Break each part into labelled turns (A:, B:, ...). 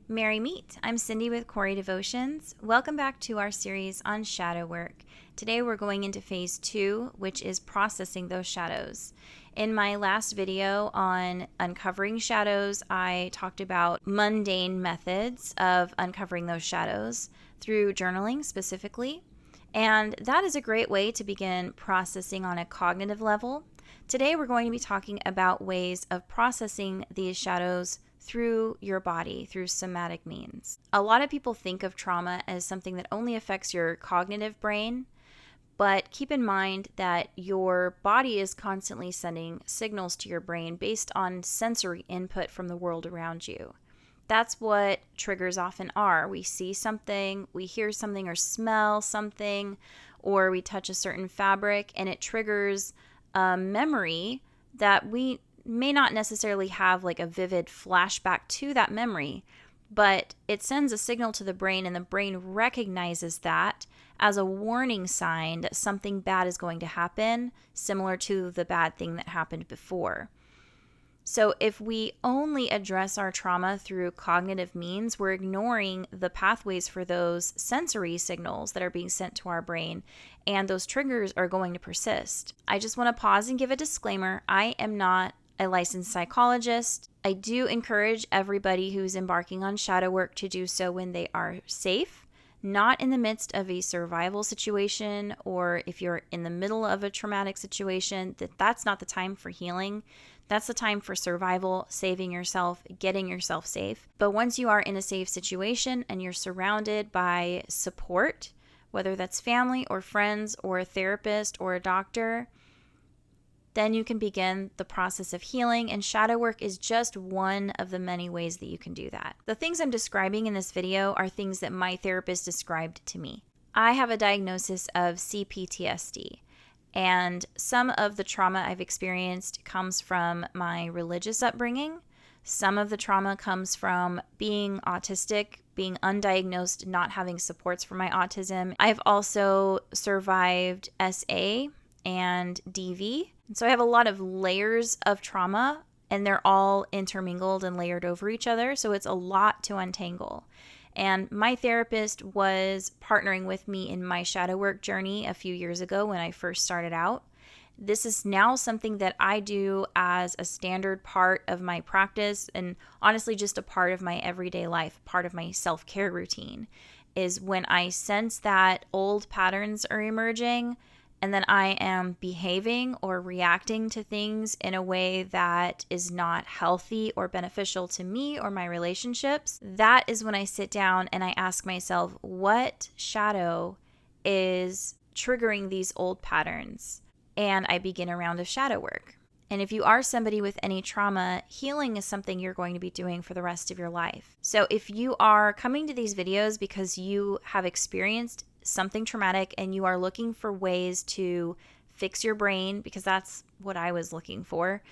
A: Merry Meet. I'm Cindy with Corey Devotions. Welcome back to our series on shadow work. Today we're going into phase 2, which is processing those shadows. In my last video on uncovering shadows, I talked about mundane methods of uncovering those shadows through journaling specifically. And that is a great way to begin processing on a cognitive level. Today we're going to be talking about ways of processing these shadows through your body, through somatic means. A lot of people think of trauma as something that only affects your cognitive brain, but keep in mind that your body is constantly sending signals to your brain based on sensory input from the world around you. That's what triggers often are. We see something, we hear something or smell something, or we touch a certain fabric, and it triggers a memory that we may not necessarily have like a vivid flashback to that memory, but it sends a signal to the brain, and the brain recognizes that as a warning sign that something bad is going to happen, similar to the bad thing that happened before. So if we only address our trauma through cognitive means, we're ignoring the pathways for those sensory signals that are being sent to our brain, and those triggers are going to persist. I just want to pause and give a disclaimer. I am not a licensed psychologist. I do encourage everybody who's embarking on shadow work to do so when they are safe, not in the midst of a survival situation, or if you're in the middle of a traumatic situation, that's not the time for healing. That's the time for survival, saving yourself, getting yourself safe. But once you are in a safe situation and you're surrounded by support, whether that's family or friends or a therapist or a doctor, then you can begin the process of healing, and shadow work is just one of the many ways that you can do that. The things I'm describing in this video are things that my therapist described to me. I have a diagnosis of CPTSD, and some of the trauma I've experienced comes from my religious upbringing. Some of the trauma comes from being autistic, being undiagnosed, not having supports for my autism. I've also survived SA and DV. So I have a lot of layers of trauma, and they're all intermingled and layered over each other. So it's a lot to untangle. And my therapist was partnering with me in my shadow work journey a few years ago when I first started out. This is now something that I do as a standard part of my practice, and honestly just a part of my everyday life, part of my self-care routine, is when I sense that old patterns are emerging, and then I am behaving or reacting to things in a way that is not healthy or beneficial to me or my relationships. That is when I sit down and I ask myself, what shadow is triggering these old patterns? And I begin a round of shadow work. And if you are somebody with any trauma, healing is something you're going to be doing for the rest of your life. So if you are coming to these videos because you have experienced something traumatic and you are looking for ways to fix your brain, because that's what I was looking for,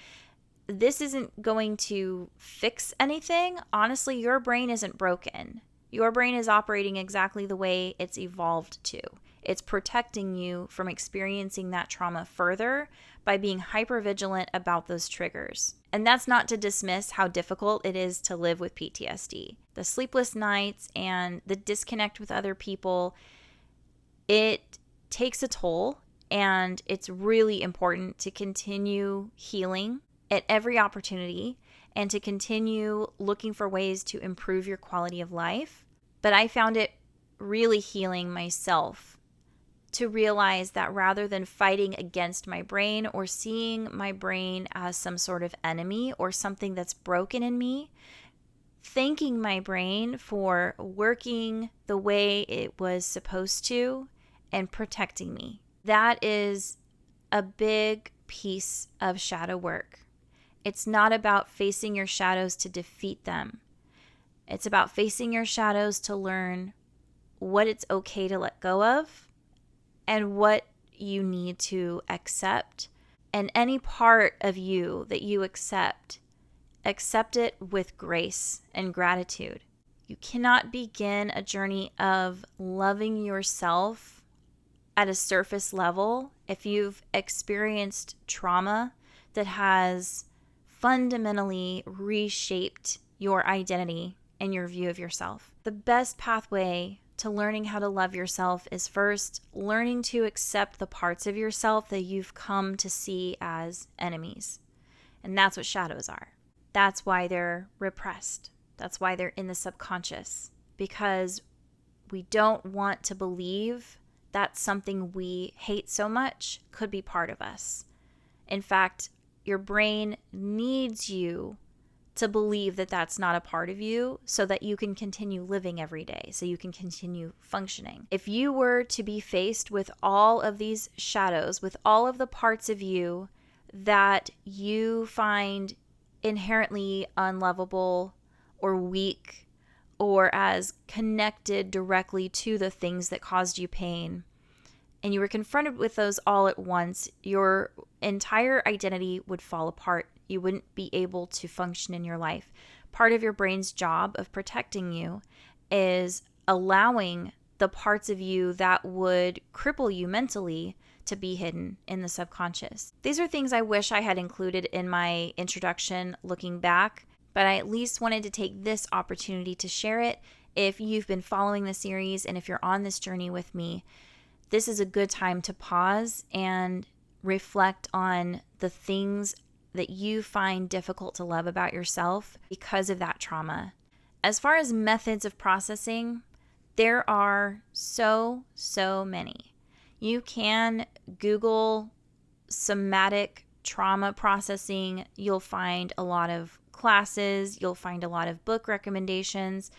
A: this isn't going to fix anything. Honestly, your brain isn't broken. Your brain is operating exactly the way it's evolved to. It's protecting you from experiencing that trauma further by being hypervigilant about those triggers. And that's not to dismiss how difficult it is to live with PTSD. The sleepless nights and the disconnect with other people, it takes a toll, and it's really important to continue healing at every opportunity and to continue looking for ways to improve your quality of life. But I found it really healing myself to realize that rather than fighting against my brain or seeing my brain as some sort of enemy or something that's broken in me, thanking my brain for working the way it was supposed to and protecting me. That is a big piece of shadow work. It's not about facing your shadows to defeat them. It's about facing your shadows to learn what it's okay to let go of and what you need to accept. And any part of you that you accept it with grace and gratitude. You cannot begin a journey of loving yourself at a surface level if you've experienced trauma that has fundamentally reshaped your identity and your view of yourself. The best pathway to learning how to love yourself is first learning to accept the parts of yourself that you've come to see as enemies. And that's what shadows are. That's why they're repressed. That's why they're in the subconscious, because we don't want to believe that something we hate so much could be part of us. In fact, your brain needs you to believe that that's not a part of you so that you can continue living every day, so you can continue functioning. If you were to be faced with all of these shadows, with all of the parts of you that you find inherently unlovable or weak or as connected directly to the things that caused you pain, and you were confronted with those all at once, your entire identity would fall apart. You wouldn't be able to function in your life. Part of your brain's job of protecting you is allowing the parts of you that would cripple you mentally to be hidden in the subconscious. These are things I wish I had included in my introduction looking back, but I at least wanted to take this opportunity to share it. If you've been following the series and if you're on this journey with me, this is a good time to pause and reflect on the things that you find difficult to love about yourself because of that trauma. As far as methods of processing, there are so many. You can Google somatic trauma processing. You'll find a lot of classes. You'll find a lot of book recommendations.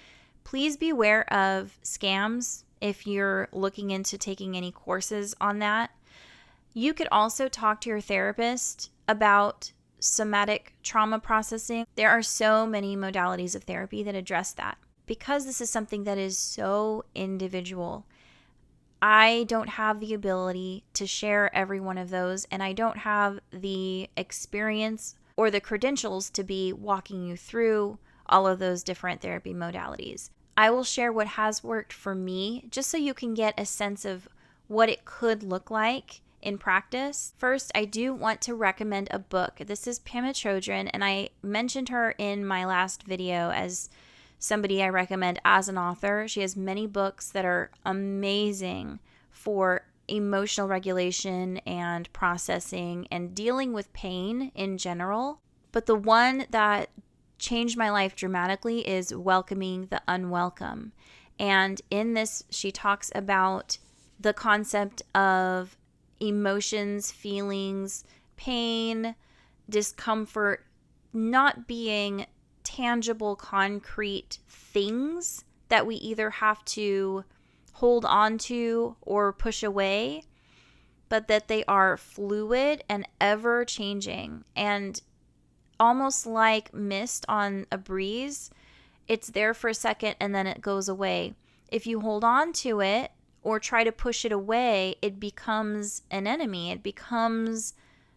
A: Please be aware of scams if you're looking into taking any courses on that. You could also talk to your therapist about somatic trauma processing. There are so many modalities of therapy that address that. Because this is something that is so individual, I don't have the ability to share every one of those, and I don't have the experience or the credentials to be walking you through all of those different therapy modalities. I will share what has worked for me just so you can get a sense of what it could look like in practice. First, I do want to recommend a book. This is Pema Chodron, and I mentioned her in my last video as somebody I recommend as an author. She has many books that are amazing for emotional regulation and processing and dealing with pain in general. But the one that changed my life dramatically is Welcoming the Unwelcome. And in this, she talks about the concept of emotions, feelings, pain, discomfort, not being tangible, concrete things that we either have to hold on to or push away, but that they are fluid and ever changing. And almost like mist on a breeze, it's there for a second and then it goes away. If you hold on to it or try to push it away, it becomes an enemy. It becomes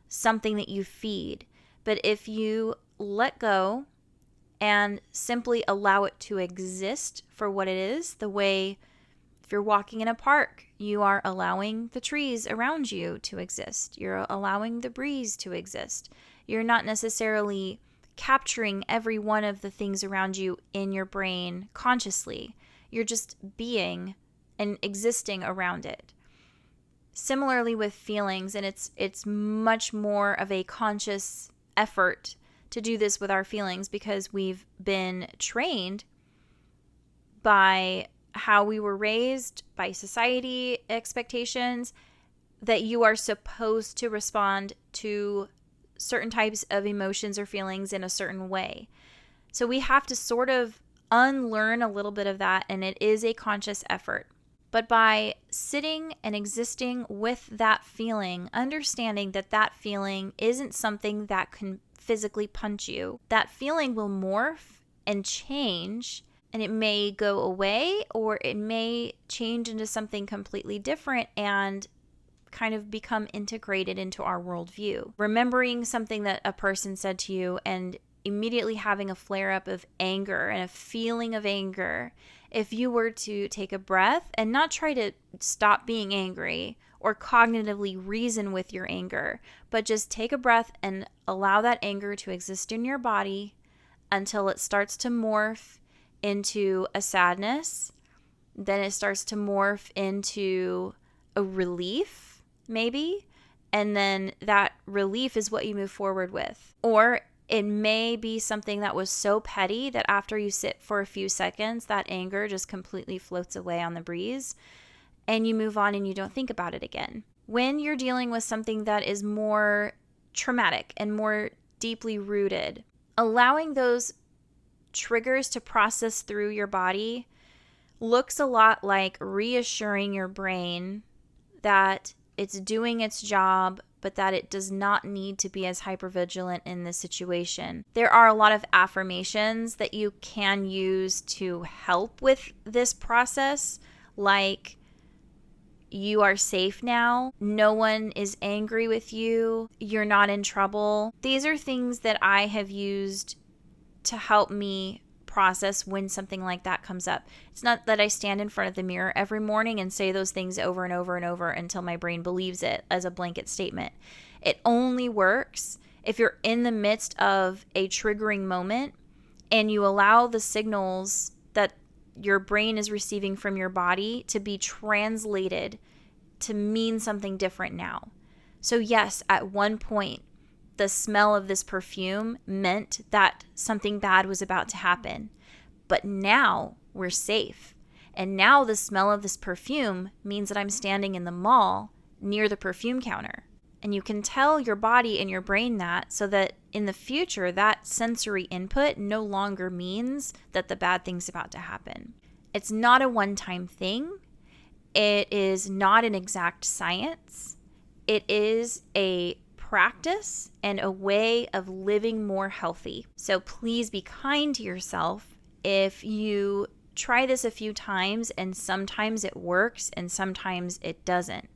A: something that you feed. But if you let go and simply allow it to exist for what it is, the way if you're walking in a park, you are allowing the trees around you to exist. You're allowing the breeze to exist. You're not necessarily capturing every one of the things around you in your brain consciously. You're just being and existing around it. Similarly with feelings, and it's much more of a conscious effort to do this with our feelings because we've been trained by how we were raised, by society expectations, that you are supposed to respond to certain types of emotions or feelings in a certain way. So we have to sort of unlearn a little bit of that, and it is a conscious effort. But by sitting and existing with that feeling, understanding that that feeling isn't something that can physically punch you, that feeling will morph and change, and it may go away or it may change into something completely different and kind of become integrated into our worldview. Remembering something that a person said to you and immediately having a flare-up of anger and a feeling of anger, if you were to take a breath and not try to stop being angry or cognitively reason with your anger, but just take a breath and allow that anger to exist in your body until it starts to morph into a sadness, then it starts to morph into a relief, maybe, and then that relief is what you move forward with. Or it may be something that was so petty that after you sit for a few seconds, that anger just completely floats away on the breeze and you move on and you don't think about it again. When you're dealing with something that is more traumatic and more deeply rooted, allowing those triggers to process through your body looks a lot like reassuring your brain that it's doing its job, but that it does not need to be as hypervigilant in this situation. There are a lot of affirmations that you can use to help with this process, like you are safe now, no one is angry with you, you're not in trouble. These are things that I have used to help me process when something like that comes up. It's not that I stand in front of the mirror every morning and say those things over and over and over until my brain believes it as a blanket statement. It only works if you're in the midst of a triggering moment and you allow the signals that your brain is receiving from your body to be translated to mean something different now. So yes, at one point, the smell of this perfume meant that something bad was about to happen. But now we're safe. And now the smell of this perfume means that I'm standing in the mall near the perfume counter. And you can tell your body and your brain that so that in the future, that sensory input no longer means that the bad thing's about to happen. It's not a one-time thing. It is not an exact science. It is a practice and a way of living more healthy. So please be kind to yourself. If you try this a few times and sometimes it works and sometimes it doesn't,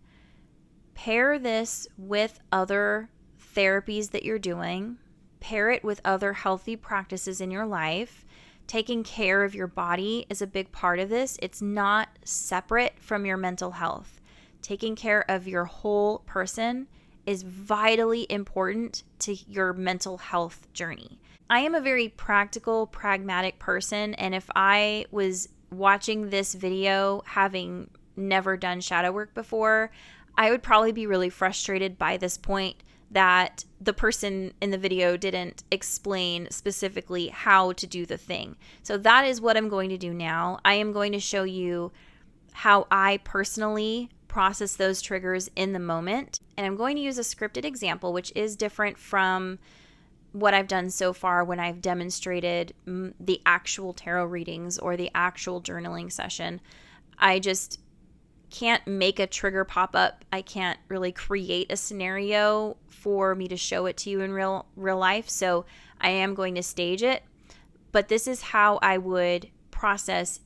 A: pair this with other therapies that you're doing. Pair it with other healthy practices in your life. Taking care of your body is a big part of this. It's not separate from your mental health. Taking care of your whole person is vitally important to your mental health journey. I am a very practical, pragmatic person, and if I was watching this video having never done shadow work before, I would probably be really frustrated by this point that the person in the video didn't explain specifically how to do the thing. So that is what I'm going to do now. I am going to show you how I personally process those triggers in the moment. And I'm going to use a scripted example, which is different from what I've done so far when I've demonstrated the actual tarot readings or the actual journaling session. I just can't make a trigger pop up. I can't really create a scenario for me to show it to you in real life. So I am going to stage it. But this is how I would process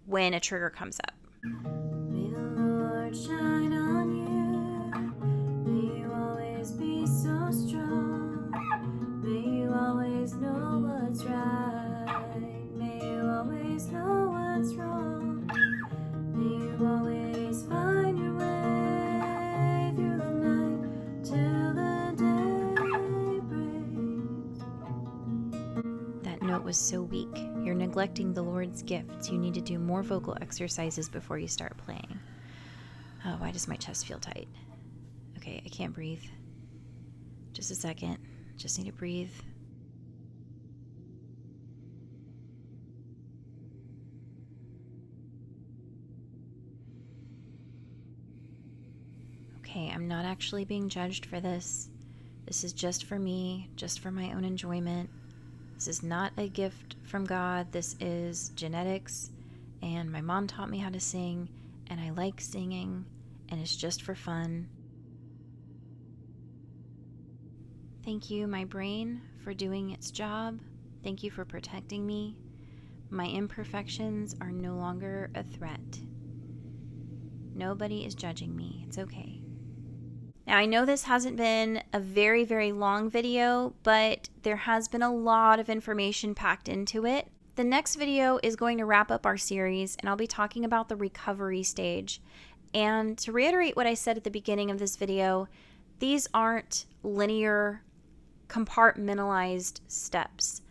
A: when a trigger comes up. May the Lord shine on you. May you always be so strong. May you always know what's right. May you always know what's wrong. May you always find your way through the night till the day breaks. That note was so weak. You're neglecting the Lord's gifts. You need to do more vocal exercises before you start playing. Oh, why does my chest feel tight? Okay, I can't breathe. Just a second. Just need to breathe. Okay, I'm not actually being judged for this. This is just for me, just for my own enjoyment. This is not a gift from God. This is genetics, and my mom taught me how to sing, and I like singing, and it's just for fun. Thank you, my brain, for doing its job. Thank you for protecting me. My imperfections are no longer a threat. Nobody is judging me. It's okay. Now, I know this hasn't been a very, very long video, but there has been a lot of information packed into it. The next video is going to wrap up our series, and I'll be talking about the recovery stage. And to reiterate what I said at the beginning of this video, these aren't linear, compartmentalized steps.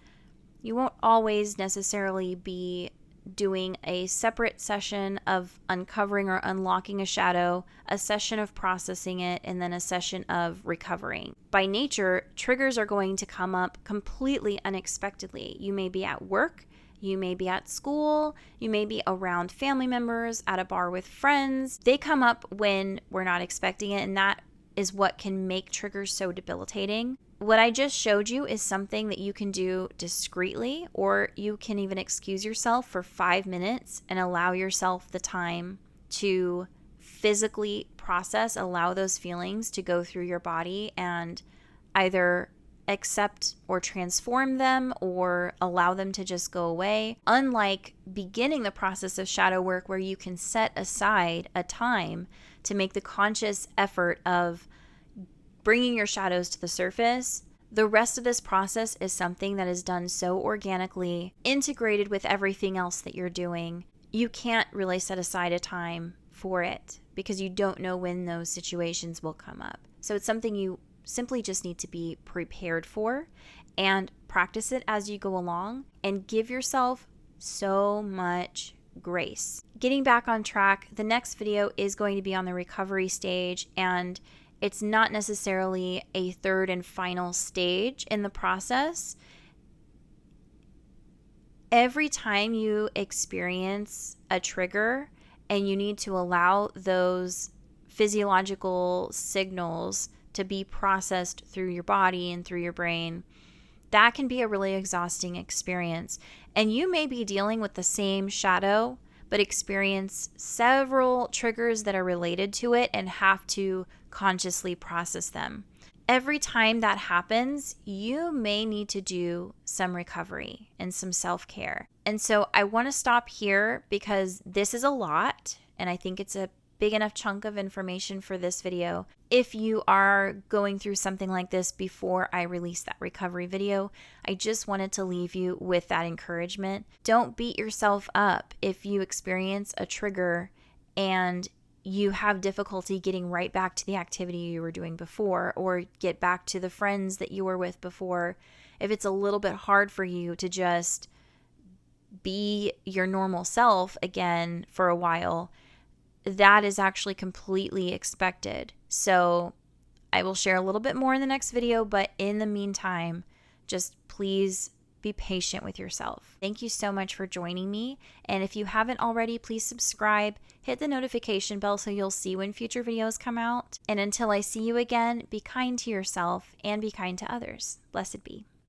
A: You won't always necessarily be doing a separate session of uncovering or unlocking a shadow, a session of processing it, and then a session of recovering. By nature, triggers are going to come up completely unexpectedly. You may be at work, you may be at school, you may be around family members, at a bar with friends. They come up when we're not expecting it, and that is what can make triggers so debilitating. What I just showed you is something that you can do discreetly, or you can even excuse yourself for 5 minutes and allow yourself the time to physically process, allow those feelings to go through your body and either accept or transform them or allow them to just go away. Unlike beginning the process of shadow work, where you can set aside a time to make the conscious effort of bringing your shadows to the surface, the rest of this process is something that is done so organically, integrated with everything else that you're doing. You can't really set aside a time for it because you don't know when those situations will come up. So it's something you simply just need to be prepared for and practice it as you go along and give yourself so much grace. Getting back on track, the next video is going to be on the recovery stage, and it's not necessarily a third and final stage in the process. Every time you experience a trigger and you need to allow those physiological signals to be processed through your body and through your brain, that can be a really exhausting experience. And you may be dealing with the same shadow, but experience several triggers that are related to it and have to consciously process them. Every time that happens, you may need to do some recovery and some self-care. And so I want to stop here because this is a lot, and I think it's a big enough chunk of information for this video. If you are going through something like this before I release that recovery video, I just wanted to leave you with that encouragement. Don't beat yourself up if you experience a trigger and you have difficulty getting right back to the activity you were doing before, or get back to the friends that you were with before. If it's a little bit hard for you to just be your normal self again for a while, that is actually completely expected. So I will share a little bit more in the next video, but in the meantime, just please be patient with yourself. Thank you so much for joining me. And if you haven't already, please subscribe, hit the notification bell so you'll see when future videos come out. And until I see you again, be kind to yourself and be kind to others. Blessed be.